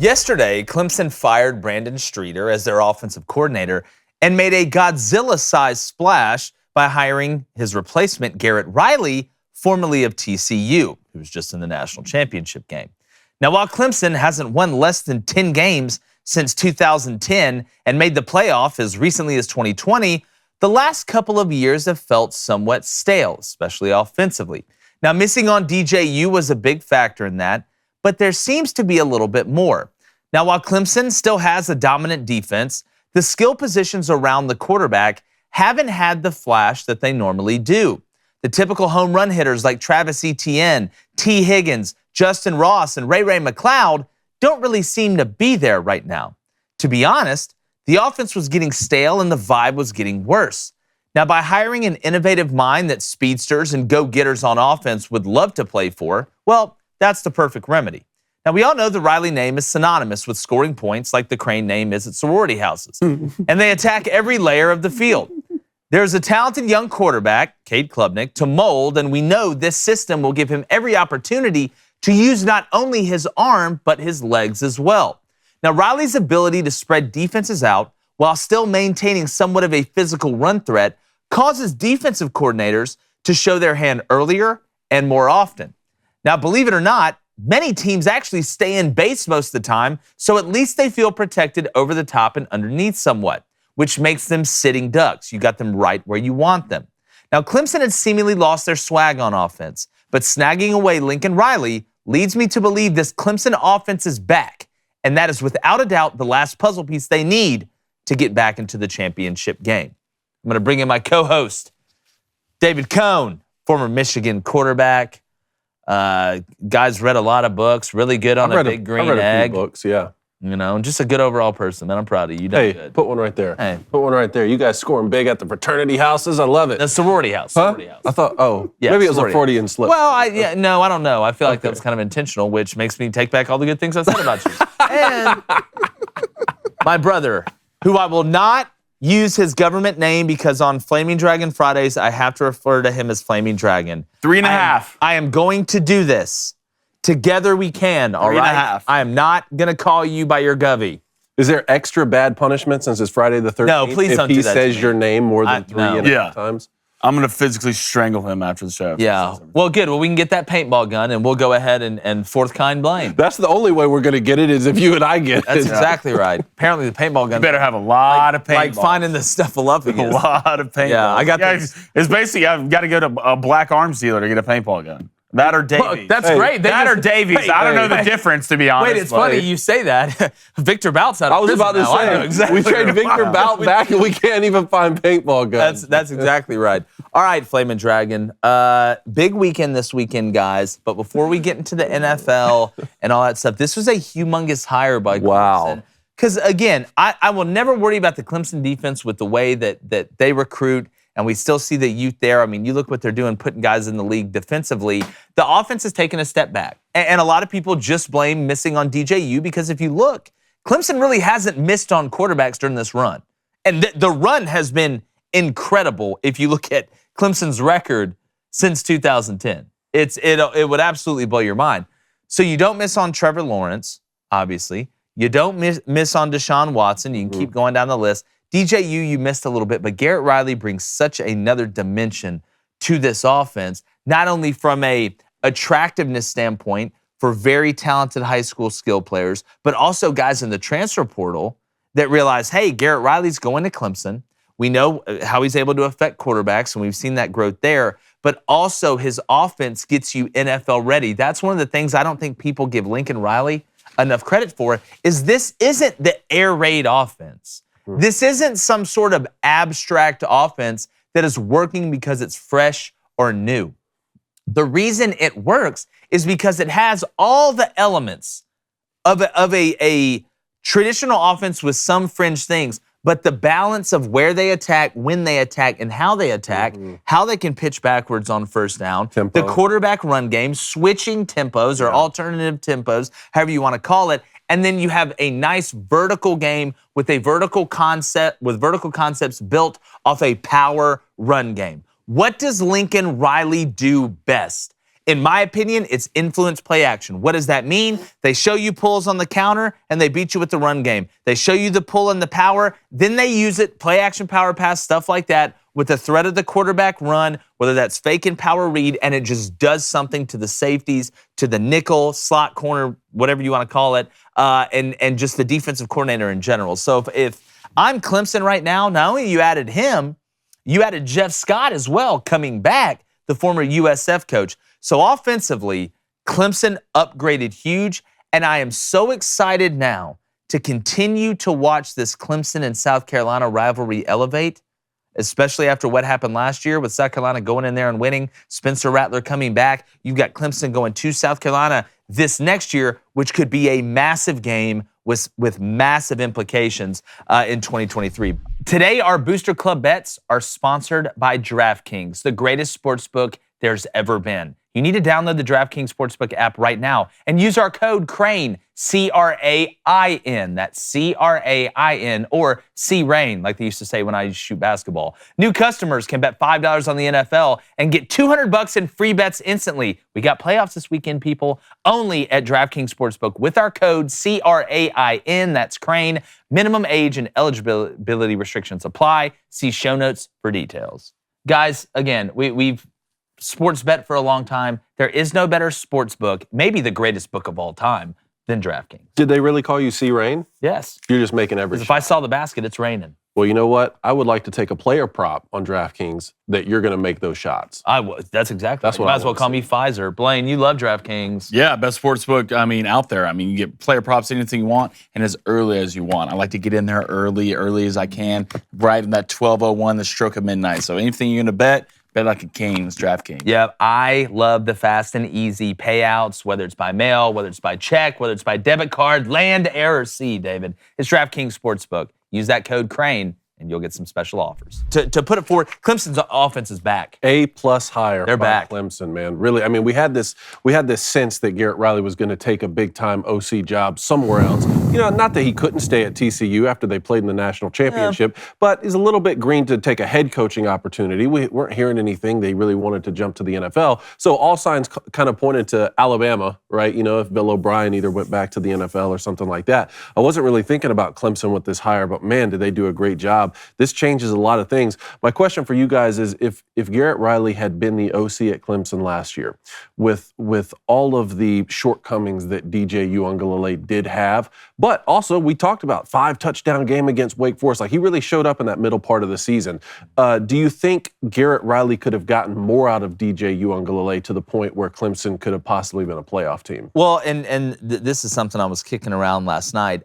Yesterday, Clemson fired Brandon Streeter as their offensive coordinator and made a Godzilla-sized splash by hiring his replacement, Garrett Riley, formerly of TCU, who was just in the national championship game. Now, while Clemson hasn't won less than 10 games since 2010 and made the playoff as recently as 2020, the last couple of years have felt somewhat stale, especially offensively. Now, missing on DJU was a big factor in that, but there seems to be a little bit more. Now, while Clemson still has a dominant defense, the skill positions around the quarterback haven't had the flash that they normally do. The typical home run hitters like Travis Etienne, T. Higgins, Justin Ross, and Ray McCloud don't really seem to be there right now. To be honest, the offense was getting stale and the vibe was getting worse. Now, by hiring an innovative mind that speedsters and go-getters on offense would love to play for, well, that's the perfect remedy. Now, we all know the Riley name is synonymous with scoring points like the Crane name is at sorority houses. And they attack every layer of the field. There's a talented young quarterback, Cade Klubnik, to mold, and we know this system will give him every opportunity to use not only his arm, but his legs as well. Now, Riley's ability to spread defenses out while still maintaining somewhat of a physical run threat causes defensive coordinators to show their hand earlier and more often. Now, believe it or not, many teams actually stay in base most of the time, so at least they feel protected over the top and underneath somewhat, which makes them sitting ducks. You got them right where you want them. Now, Clemson had seemingly lost their swag on offense, but snagging away Lincoln Riley leads me to believe this Clemson offense is back, and that is without a doubt the last puzzle piece they need to get back into the championship game. I'm going to bring in my co-host, David Cohn, former Michigan quarterback. Guy's read a lot of books, really good on a big green egg. I read a few books, yeah. You know, just a good overall person, man. I'm proud of you. You done good. Put one right there. Hey. Put one right there. You guys scoring big at the fraternity houses. I love it. The sorority house. Huh? Sorority house. I thought, Yeah, maybe it was sorority. a Freudian slip. Well, I don't know. I feel like that was kind of intentional, which makes me take back all the good things I said about you. And my brother, who I will not use his government name because on Flaming Dragon Fridays, I have to refer to him as Flaming Dragon. 3.5. I am going to do this. Together we can, all right? 3.5. I am not going to call you by your govy. Is there extra bad punishment since it's Friday the 13th? No, please don't do that If he says your name more than three and a Yeah. half times? I'm going to physically strangle him after the show. Yeah. Well, good. Well, we can get that paintball gun, and we'll go ahead and fourth kind blame. That's the only way we're going to get it is if you and I get it. That's exactly right. Apparently, the paintball gun. You better have a lot of paintballs. Like finding the snuffleupagus. A lot of paintballs. Yeah, I got this. It's basically, I've got to go to a black arms dealer to get a paintball gun. That or Davies. Look, that's great. That or Davies. I don't know the difference, to be honest. Wait, it's funny you say that. Victor Bout's out of I was prison about to now. I know say, exactly. we trade Victor Bout back and we can't even find paintball guns. That's exactly right. All right, Flamin' Dragon. Big weekend this weekend, guys. But before we get into the NFL and all that stuff, this was a humongous hire by Clemson. Wow. Because, again, I will never worry about the Clemson defense with the way that they recruit, and we still see the youth there. I mean, you look what they're doing, putting guys in the league defensively. The offense has taken a step back. And a lot of people just blame missing on DJU because if you look, Clemson really hasn't missed on quarterbacks during this run. And the run has been incredible if you look at Clemson's record since 2010. It would absolutely blow your mind. So you don't miss on Trevor Lawrence, obviously. You don't miss on Deshaun Watson. You can keep going down the list. DJU, you missed a little bit, but Garrett Riley brings such another dimension to this offense, not only from a attractiveness standpoint for very talented high school skill players, but also guys in the transfer portal that realize, hey, Garrett Riley's going to Clemson. We know how he's able to affect quarterbacks, and we've seen that growth there, but also his offense gets you NFL ready. That's one of the things I don't think people give Lincoln Riley enough credit for, is this isn't the air raid offense. This isn't some sort of abstract offense that is working because it's fresh or new. The reason it works is because it has all the elements of a traditional offense with some fringe things, but the balance of where they attack, when they attack, and how they attack, how they can pitch backwards on first down, Tempo. the quarterback run game, switching tempos or alternative tempos, however you want to call it, and then you have a nice vertical game with a vertical concept, with vertical concepts built off a power run game. What does Lincoln Riley do best? In my opinion, it's influence play action. What does that mean? They show you pulls on the counter, and they beat you with the run game. They show you the pull and the power, then they use it, play action, power pass, stuff like that, with the threat of the quarterback run, whether that's fake and power read, and it just does something to the safeties, to the nickel, slot corner, whatever you want to call it, and just the defensive coordinator in general. So if I'm Clemson right now, not only you added him, you added Jeff Scott as well, coming back, the former USF coach. So offensively, Clemson upgraded huge, and I am so excited now to continue to watch this Clemson and South Carolina rivalry elevate, especially after what happened last year with South Carolina going in there and winning, Spencer Rattler coming back. You've got Clemson going to South Carolina this next year, which could be a massive game with massive implications in 2023. Today, our Booster Club bets are sponsored by DraftKings, the greatest sportsbook there's ever been. You need to download the DraftKings Sportsbook app right now and use our code CRAIN, C-R-A-I-N. That's C-R-A-I-N, or C-RAIN, like they used to say when I used to shoot basketball. New customers can bet $5 on the NFL and get $200 in free bets instantly. We got playoffs this weekend, people, only at DraftKings Sportsbook with our code C-R-A-I-N. That's CRAIN. Minimum age and eligibility restrictions apply. See show notes for details. Guys, again, we've sports bet for a long time. There is no better sports book, maybe the greatest book of all time, than DraftKings. Did they really call you C-Rain? Yes. You're just making every If I saw the basket, it's raining. Well, you know what? I would like to take a player prop on DraftKings that you're going to make those shots. I would. That's exactly. That's right. what You might I as well wanna call see. me Pfizer. Blaine, you love DraftKings. Yeah, best sports book, out there. You get player props, anything you want, and as early as you want. I like to get in there early as I can, right in that 12:01, the stroke of midnight. So anything you're going to bet like a king. It's DraftKings. Yep, I love the fast and easy payouts, whether it's by mail, whether it's by check, whether it's by debit card, land, air, or sea, David. It's DraftKings Sportsbook. Use that code CRANE, and you'll get some special offers. To put it forward, Clemson's offense is back. A+ hire. They're by back. Clemson, man. Really, we had this sense that Garrett Riley was going to take a big-time OC job somewhere else. Not that he couldn't stay at TCU after they played in the national championship, but he's a little bit green to take a head coaching opportunity. We weren't hearing anything. They really wanted to jump to the NFL. So all signs kind of pointed to Alabama, right? If Bill O'Brien either went back to the NFL or something like that. I wasn't really thinking about Clemson with this hire, but man, did they do a great job. This changes a lot of things. My question for you guys is if Garrett Riley had been the OC at Clemson last year, with all of the shortcomings that DJ Uiagalelei did have, but also we talked about 5-touchdown game against Wake Forest. Like, he really showed up in that middle part of the season. Do you think Garrett Riley could have gotten more out of DJ Uiagalelei to the point where Clemson could have possibly been a playoff team? Well, this is something I was kicking around last night.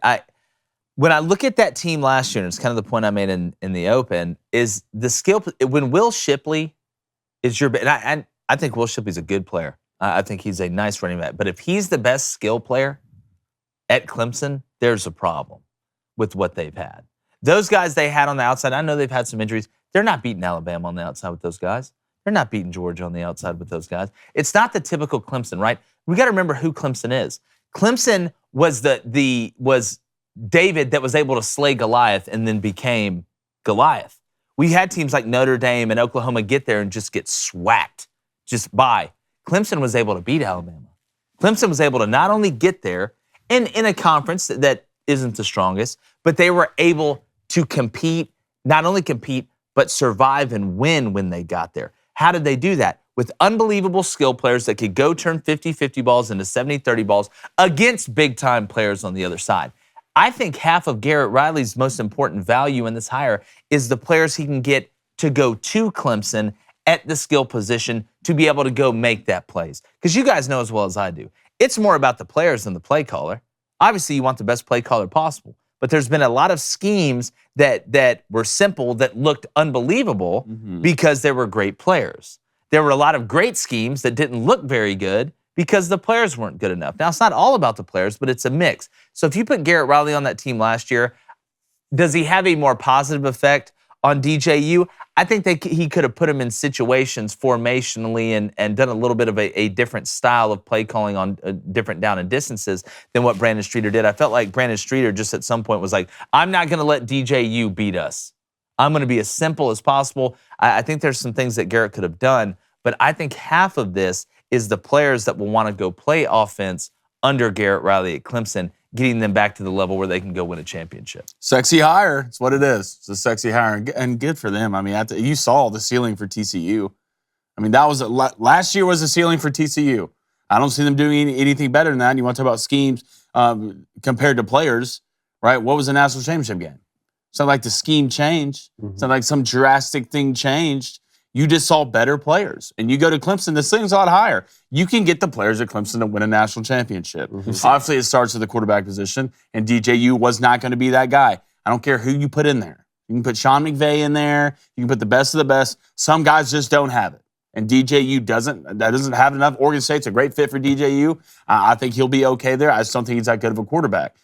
When I look at that team last year, and it's kind of the point I made in the open, is the skill. When Will Shipley is your, and I think Will Shipley's a good player. I think he's a nice running back. But if he's the best skill player at Clemson, there's a problem with what they've had. Those guys they had on the outside, I know they've had some injuries. They're not beating Alabama on the outside with those guys. They're not beating Georgia on the outside with those guys. It's not the typical Clemson, right? We got to remember who Clemson is. Clemson was was David that was able to slay Goliath and then became Goliath. We had teams like Notre Dame and Oklahoma get there and just get swacked just by. Clemson was able to beat Alabama. Clemson was able to not only get there in a conference that isn't the strongest, but they were able to compete, not only compete, but survive and win when they got there. How did they do that? With unbelievable skill players that could go turn 50-50 balls into 70-30 balls against big-time players on the other side. I think half of Garrett Riley's most important value in this hire is the players he can get to go to Clemson at the skill position to be able to go make that plays. Because you guys know as well as I do, it's more about the players than the play caller. Obviously, you want the best play caller possible, but there's been a lot of schemes that were simple that looked unbelievable because there were great players. There were a lot of great schemes that didn't look very good because the players weren't good enough. Now, it's not all about the players, but it's a mix. So if you put Garrett Riley on that team last year, does he have a more positive effect on DJU? I think he could have put him in situations formationally and done a little bit of a different style of play calling on different down and distances than what Brandon Streeter did. I felt like Brandon Streeter just at some point was like, I'm not going to let DJU beat us. I'm going to be as simple as possible. I think there's some things that Garrett could have done, but I think half of this is the players that will want to go play offense under Garrett Riley at Clemson, getting them back to the level where they can go win a championship. Sexy hire. It's what it is. It's a sexy hire, and good for them. I mean, you saw the ceiling for TCU. I mean, that was last year was the ceiling for TCU. I don't see them doing anything better than that. You want to talk about schemes compared to players, right? What was the national championship game? It's not like the scheme changed. It's not like some drastic thing changed. You just saw better players. And you go to Clemson, this thing's a lot higher. You can get the players at Clemson to win a national championship. Obviously, it starts at the quarterback position, and DJU was not going to be that guy. I don't care who you put in there. You can put Sean McVay in there. You can put the best of the best. Some guys just don't have it. And DJU doesn't have enough. Oregon State's a great fit for DJU. I think he'll be okay there. I just don't think he's that good of a quarterback.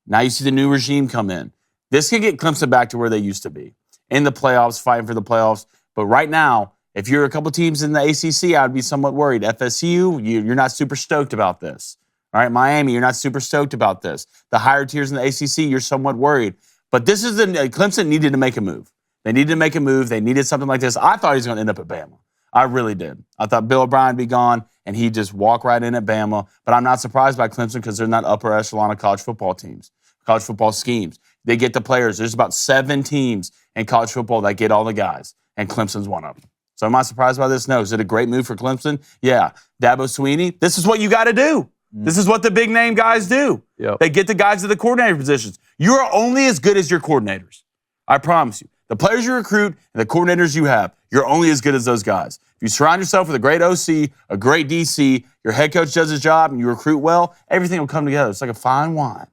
Now you see the new regime come in. This can get Clemson back to where they used to be. In the playoffs, fighting for the playoffs. But right now, if you're a couple teams in the ACC, I would be somewhat worried. FSU, you're not super stoked about this. All right, Miami, you're not super stoked about this. The higher tiers in the ACC, you're somewhat worried. But this is Clemson needed to make a move. They needed to make a move. They needed something like this. I thought he was going to end up at Bama. I really did. I thought Bill O'Brien would be gone, and he'd just walk right in at Bama. But I'm not surprised by Clemson because they're not upper echelon of college football teams, college football schemes. They get the players. There's about 7 teams in college football that get all the guys, and Clemson's one of them. So am I surprised by this? No. Is it a great move for Clemson? Yeah. Dabo Swinney, this is what you got to do. This is what the big name guys do. Yep. They get the guys to the coordinator positions. You're only as good as your coordinators. I promise you. The players you recruit and the coordinators you have, you're only as good as those guys. If you surround yourself with a great OC, a great DC, your head coach does his job, and you recruit well, everything will come together. It's like a fine wine.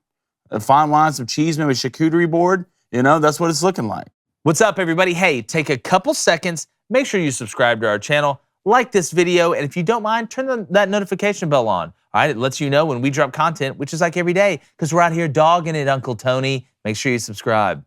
A fine wine, some cheese, maybe a charcuterie board. You know, that's what it's looking like. What's up, everybody? Hey, take a couple seconds. Make sure you subscribe to our channel, like this video, and if you don't mind, turn that notification bell on. All right, it lets you know when we drop content, which is like every day, because we're out here dogging it, Uncle Tony. Make sure you subscribe.